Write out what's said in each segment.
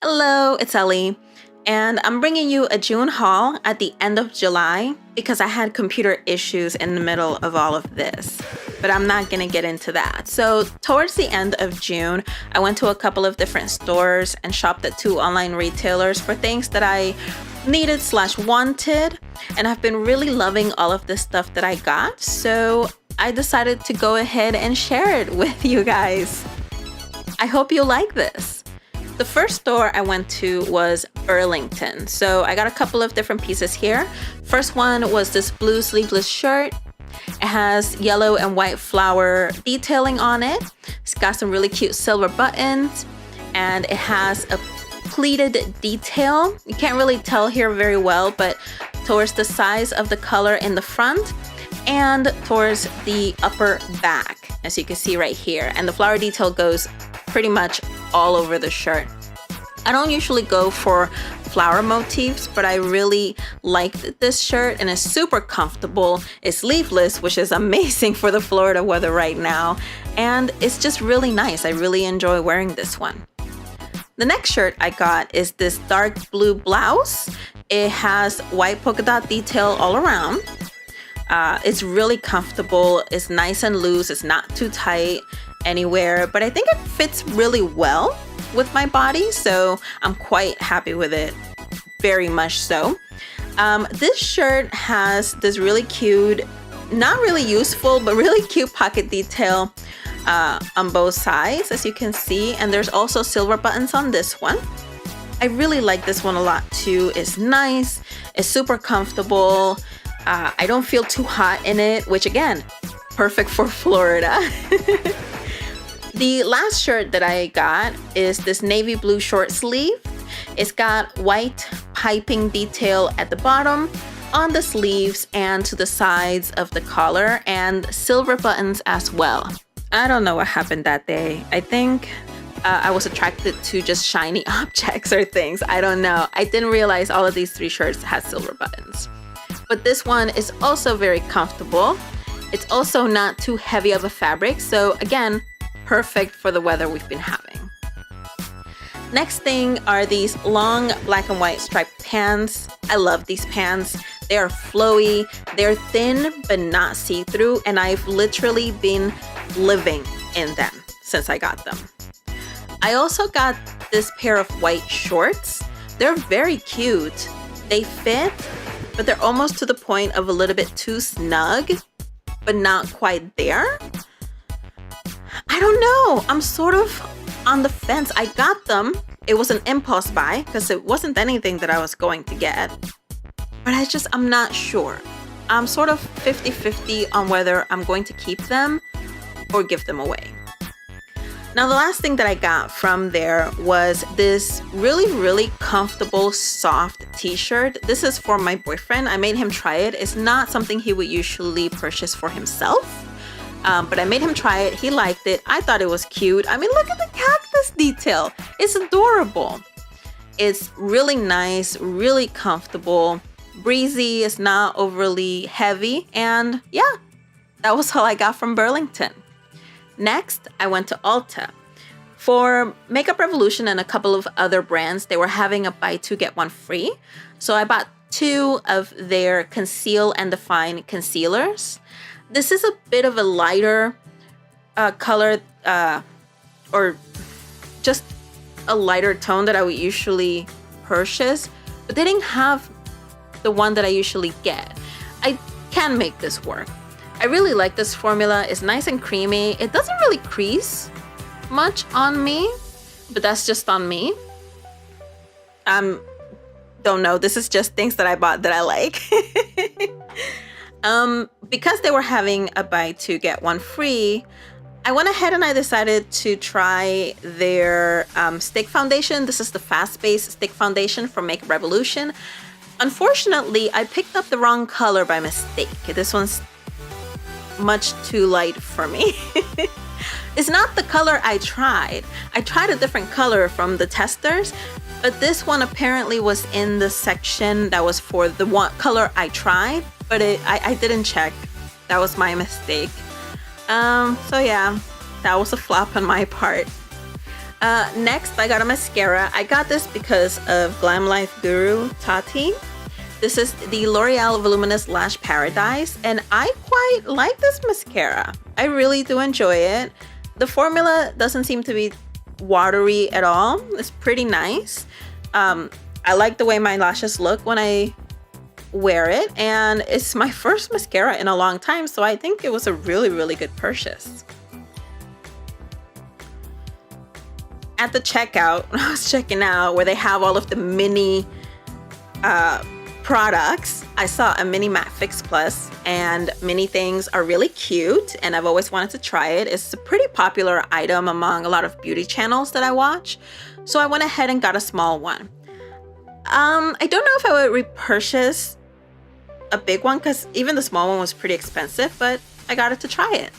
Hello, it's Ellie, and I'm bringing you a June haul at the end of July because I had computer issues in the middle of all of this, but I'm not gonna get into that. So towards the end of June, I went to a couple of different stores and shopped at 2 online retailers for things that I needed/wanted, and I've been really loving all of the stuff that I got, so I decided to go ahead and share it with you guys. I hope you like this. The first store I went to was Burlington. So I got a couple of different pieces here. First one was this blue sleeveless shirt. It has yellow and white flower detailing on it. It's got some really cute silver buttons, and it has a pleated detail. You can't really tell here very well, but towards the size of the color in the front and towards the upper back, as you can see right here. And the flower detail goes pretty much all over the shirt. I don't usually go for flower motifs, but I really liked this shirt and it's super comfortable. It's sleeveless, which is amazing for the Florida weather right now. And it's just really nice. I really enjoy wearing this one. The next shirt I got is this dark blue blouse. It has white polka dot detail all around. It's really comfortable. It's nice and loose. It's not too tight anywhere, but I think it fits really well with my body, so I'm quite happy with it, very much so. This shirt has this really cute, not really useful, but really cute pocket detail on both sides, as you can see, and there's also silver buttons on this one. I really like this one a lot too. It's nice, it's super comfortable. I don't feel too hot in it, which again, perfect for Florida. The last shirt that I got is this navy blue short sleeve. It's got white piping detail at the bottom, on the sleeves, and to the sides of the collar, and silver buttons as well. I don't know what happened that day. I think I was attracted to just shiny objects or things. I don't know. I didn't realize all of these 3 shirts had silver buttons. But this one is also very comfortable. It's also not too heavy of a fabric, so again, perfect for the weather we've been having. Next thing are these long black and white striped pants. I love these pants. They are flowy, they're thin but not see-through, and I've literally been living in them since I got them. I also got this pair of white shorts. They're very cute. They fit, but they're almost to the point of a little bit too snug, but not quite there. I don't know. I'm sort of on the fence. I got them. It was an impulse buy because it wasn't anything that I was going to get. But I'm not sure. I'm sort of 50-50 on whether I'm going to keep them or give them away. Now, the last thing that I got from there was this really, really comfortable, soft t-shirt. This is for my boyfriend. I made him try it. It's not something he would usually purchase for himself. But I made him try it. He liked it. I thought it was cute. I mean, look at the cactus detail. It's adorable. It's really nice, really comfortable, breezy. It's not overly heavy. And yeah, that was all I got from Burlington. Next, I went to Ulta. For Makeup Revolution and a couple of other brands, they were having a buy 2 get 1 free. So I bought 2 of their Conceal and Define concealers. This is a bit of a lighter color, or just a lighter tone that I would usually purchase, but they didn't have the one that I usually get. I can make this work. I really like this formula. It's nice and creamy. It doesn't really crease much on me, but that's just on me. Don't know. This is just things that I bought that I like. Because they were having a buy 2 get 1 free, I went ahead and I decided to try their stick foundation. This is the Fast Base Stick Foundation from Makeup Revolution. Unfortunately, I picked up the wrong color by mistake. This one's much too light for me. It's not the color I tried. I tried a different color from the testers, but this one apparently was in the section that was for the one color I tried, but I didn't check. That was my mistake. So yeah, that was a flop on my part. Next, I got a mascara. I got this because of Glam Life Guru Tati. This is the L'Oreal Voluminous Lash Paradise, and I quite like this mascara. I really do enjoy it. The formula doesn't seem to be watery at all. It's pretty nice. I like the way my lashes look when I wear it, and it's my first mascara in a long time, so I think it was a really, really good purchase. At the checkout, when I was checking out where they have all of the mini products, I saw a mini matte fix plus, and mini things are really cute and I've always wanted to try it. It's a pretty popular item among a lot of beauty channels that I watch, so I went ahead and got a small one. I don't know if I would repurchase a big one because even the small one was pretty expensive, but I got it to try it.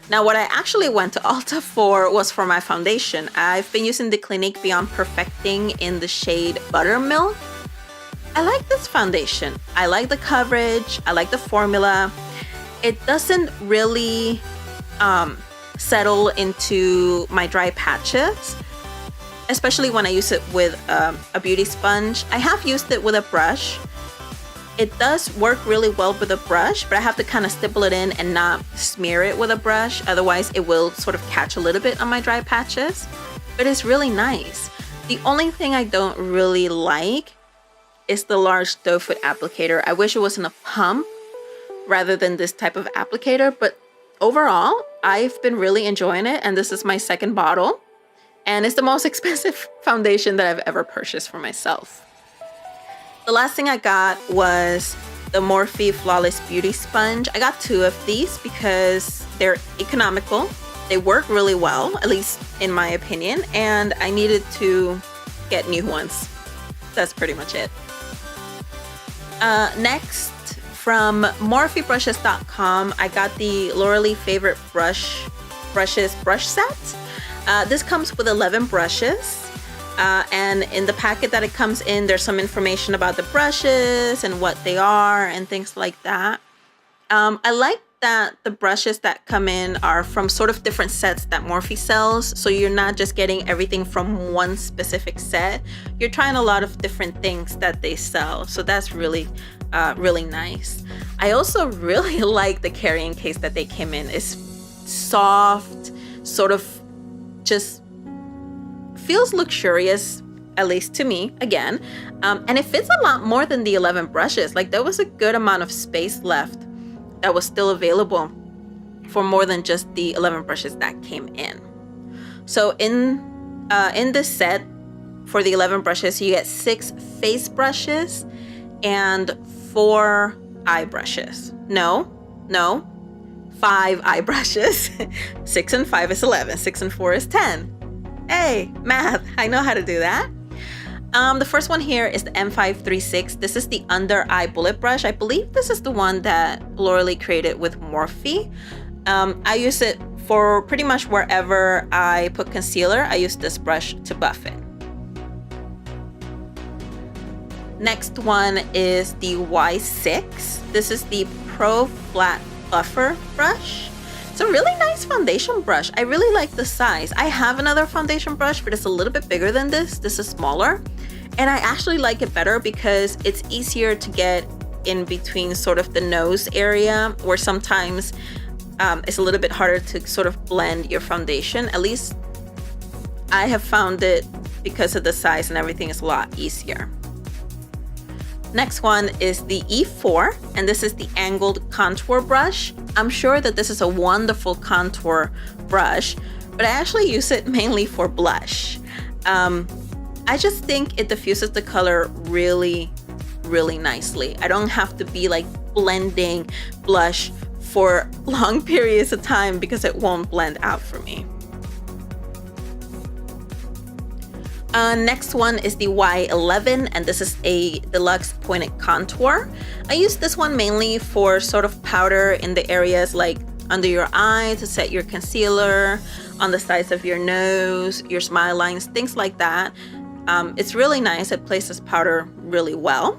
Now, what I actually went to Ulta for was for my foundation. I've been using the Clinique Beyond Perfecting in the shade Buttermilk. I like this foundation. I like the coverage. I like the formula. It doesn't really settle into my dry patches, especially when I use it with a beauty sponge. I have used it with a brush. It does work really well with a brush, but I have to kind of stipple it in and not smear it with a brush. Otherwise, it will sort of catch a little bit on my dry patches. But it's really nice. The only thing I don't really like is the large doe foot applicator. I wish it was in a pump rather than this type of applicator. But overall, I've been really enjoying it. And this is my second bottle. And it's the most expensive foundation that I've ever purchased for myself. The last thing I got was the Morphe Flawless Beauty Sponge. I got 2 of these because they're economical. They work really well, at least in my opinion, and I needed to get new ones. That's pretty much it. Next, from MorpheBrushes.com, I got the Lauralee Favorite Brushes brush set. This comes with 11 brushes. And in the packet that it comes in, there's some information about the brushes and what they are and things like that. I like that the brushes that come in are from sort of different sets that Morphe sells. So you're not just getting everything from one specific set. You're trying a lot of different things that they sell. So that's really, really nice. I also really like the carrying case that they came in. It's soft, sort of just feels luxurious, at least to me, again. And it fits a lot more than the 11 brushes. Like, there was a good amount of space left that was still available for more than just the 11 brushes that came in. So in this set, for the 11 brushes, you get 6 face brushes and 4 eye brushes. No, 5 eye brushes. 6 and 5 is 11. 6 and 4 is 10. Hey, math, I know how to do that. The first one here is the M536. This is the under eye bullet brush. I believe this is the one that Lauralee created with Morphe. I use it for pretty much wherever I put concealer. I use this brush to buff it. Next one is the Y6. This is the Pro Flat Buffer brush. It's a really nice foundation brush. I really like the size. I have another foundation brush, but it's a little bit bigger than this. This is smaller. And I actually like it better because it's easier to get in between sort of the nose area, where sometimes it's a little bit harder to sort of blend your foundation. At least I have found it, because of the size and everything, is a lot easier. Next one is the E4, and this is the angled contour brush. I'm sure that this is a wonderful contour brush, but I actually use it mainly for blush. I just think it diffuses the color really, really nicely. I don't have to be like blending blush for long periods of time because it won't blend out for me. Next one is the Y11, and this is a deluxe pointed contour. I use this one mainly for sort of powder in the areas like under your eye to set your concealer, on the sides of your nose, your smile lines, things like that. It's really nice. It places powder really well.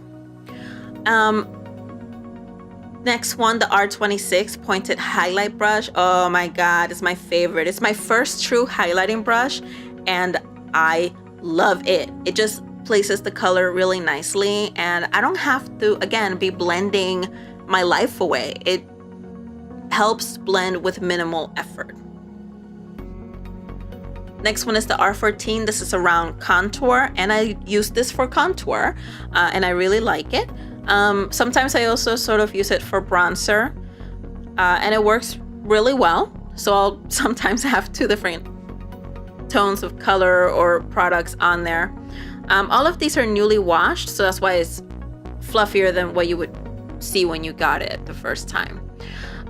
Next one, the R26 pointed highlight brush. Oh my God, it's my favorite. It's my first true highlighting brush. and I love it. It just places the color really nicely, and I don't have to, again, be blending my life away. It helps blend with minimal effort. Next one is the R14. This is around contour, and I use this for contour, and I really like it. Sometimes I also sort of use it for bronzer, and it works really well. So I'll sometimes have two different tones of color or products on there. All of these are newly washed, so that's why it's fluffier than what you would see when you got it the first time.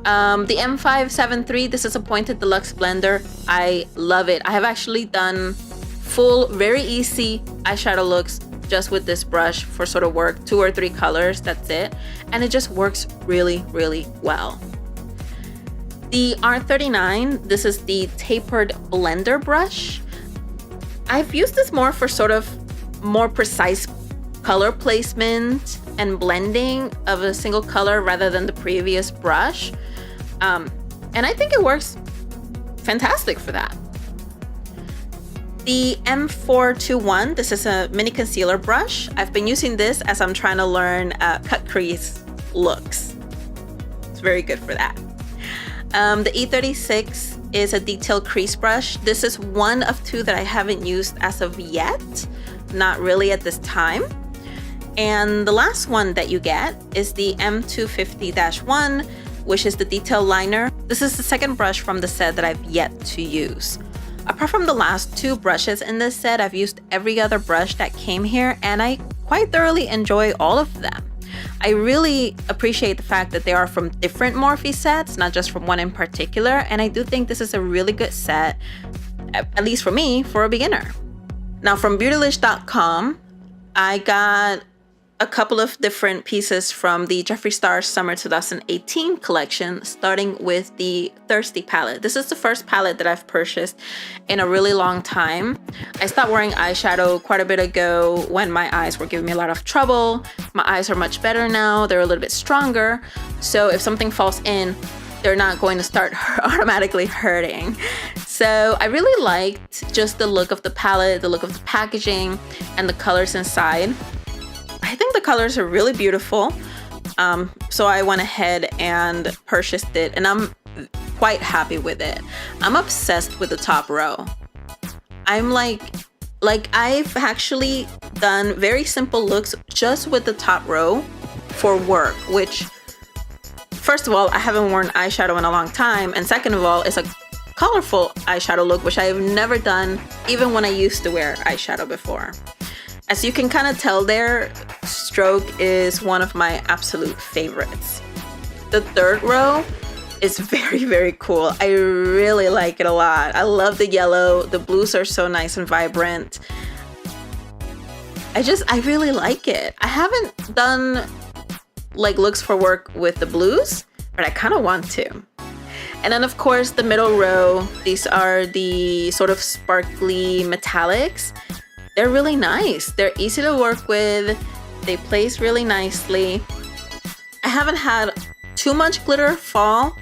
The M573, this is a pointed deluxe blender. I love it. I have actually done full, very easy eyeshadow looks just with this brush for sort of work, 2 or 3 colors, that's it. And it just works really, really well. The R39, this is the tapered blender brush. I've used this more for sort of more precise color placement and blending of a single color rather than the previous brush. And I think it works fantastic for that. The M421, this is a mini concealer brush. I've been using this as I'm trying to learn cut crease looks. It's very good for that. The E36 is a detail crease brush. This is one of 2 that I haven't used as of yet, not really at this time. And the last one that you get is the M250-1, which is the detail liner. This is the second brush from the set that I've yet to use. Apart from the last 2 brushes in this set, I've used every other brush that came here, and I quite thoroughly enjoy all of them. I really appreciate the fact that they are from different Morphe sets, not just from one in particular, and I do think this is a really good set, at least for me, for a beginner. Now from Beautylish.com, I got a couple of different pieces from the Jeffree Star Summer 2018 collection, starting with the Thirsty palette. This is the first palette that I've purchased in a really long time. I stopped wearing eyeshadow quite a bit ago when my eyes were giving me a lot of trouble. My eyes are much better now. They're a little bit stronger. So if something falls in, they're not going to start automatically hurting. So I really liked just the look of the palette, the look of the packaging, and the colors inside. I think the colors are really beautiful. So I went ahead and purchased it, and I'm quite happy with it. I'm obsessed with the top row. I'm like I've actually done very simple looks just with the top row for work, which, first of all, I haven't worn eyeshadow in a long time, and second of all, it's a colorful eyeshadow look, which I have never done even when I used to wear eyeshadow before. As you can kind of tell there, stroke is one of my absolute favorites. The third row is very, very cool. I really like it a lot. I love the yellow. The blues are so nice and vibrant. I really like it. I haven't done like looks for work with the blues, but I kind of want to. And then of course the middle row, these are the sort of sparkly metallics. They're really nice. They're easy to work with. They place really nicely. I haven't had too much glitter fall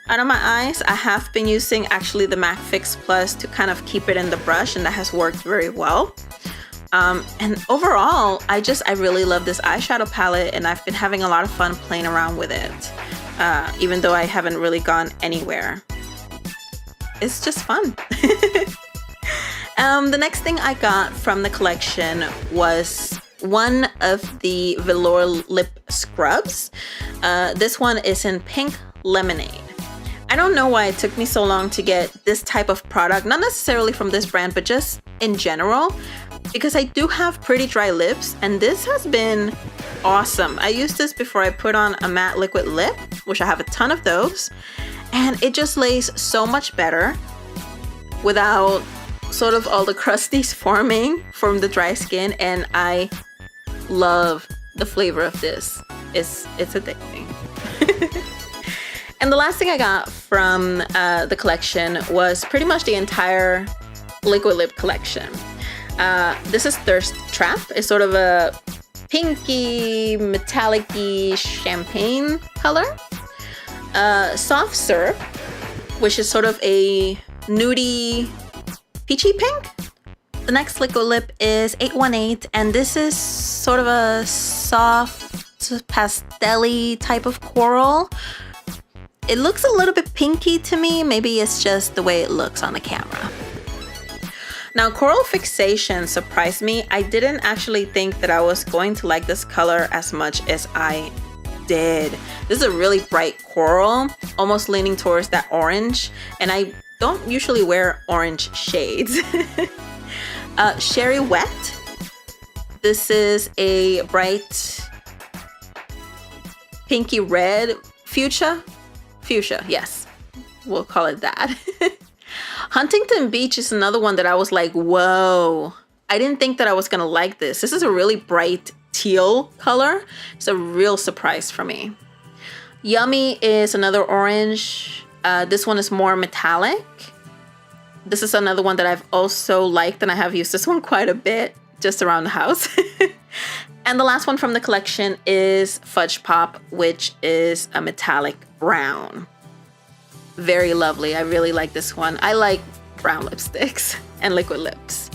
out of my eyes. I have been using actually the MAC Fix Plus to kind of keep it in the brush, and that has worked very well. And overall, I really love this eyeshadow palette, and I've been having a lot of fun playing around with it, even though I haven't really gone anywhere. It's just fun. The next thing I got from the collection was one of the Velour lip scrubs. This one is in Pink Lemonade. I don't know why it took me so long to get this type of product, not necessarily from this brand, but just in general, because I do have pretty dry lips, and this has been awesome. I used this before I put on a matte liquid lip, which I have a ton of those, and it just lays so much better without sort of all the crusties forming from the dry skin, and I love the flavor of this. It's addicting. And the last thing I got from the collection was pretty much the entire liquid lip collection. This is Thirst Trap. It's sort of a pinky, metallic-y champagne color. Soft Syrup, which is sort of a nudie peachy pink. The next liquid lip is 818, and this is sort of a soft pastel-y type of coral. It looks a little bit pinky to me. Maybe it's just the way it looks on the camera. Now, Coral Fixation surprised me. I didn't actually think that I was going to like this color as much as I did. This is a really bright coral, almost leaning towards that orange, and I don't usually wear orange shades. Sherry Wet. This is a bright pinky red fuchsia. Fuchsia, yes, we'll call it that. Huntington Beach is another one that I was like, whoa. I didn't think that I was gonna like this. This is a really bright teal color. It's a real surprise for me. Yummy is another orange. This one is more metallic. This is another one that I've also liked, and I have used this one quite a bit just around the house. And the last one from the collection is Fudge Pop, which is a metallic brown. Very lovely. I really like this one. I like brown lipsticks and liquid lips.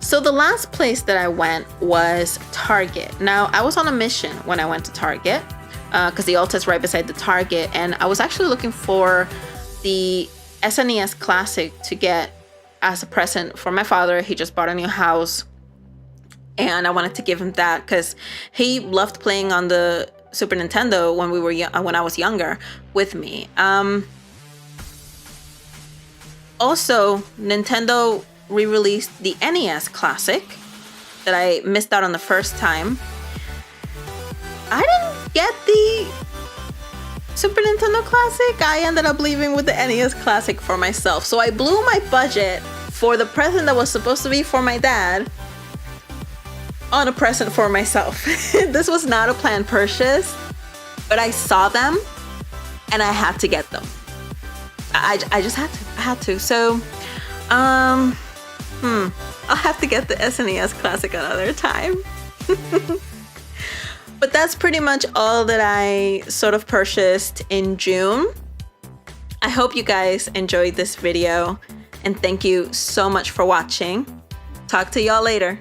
So the last place that I went was Target. Now, I was on a mission when I went to Target because the Ulta is right beside the Target, and I was actually looking for the NES Classic to get as a present for my father. He just bought a new house, and I wanted to give him that because he loved playing on the Super Nintendo when I was younger with me. Also, Nintendo re-released the NES Classic that I missed out on the first time. I didn't get the Super Nintendo Classic. I ended up leaving with the NES Classic for myself. So I blew my budget for the present that was supposed to be for my dad on a present for myself. This was not a planned purchase, but I saw them and I had to get them. I just had to. So, I'll have to get the SNES Classic another time. But that's pretty much all that I sort of purchased in June. I hope you guys enjoyed this video, and thank you so much for watching. Talk to y'all later.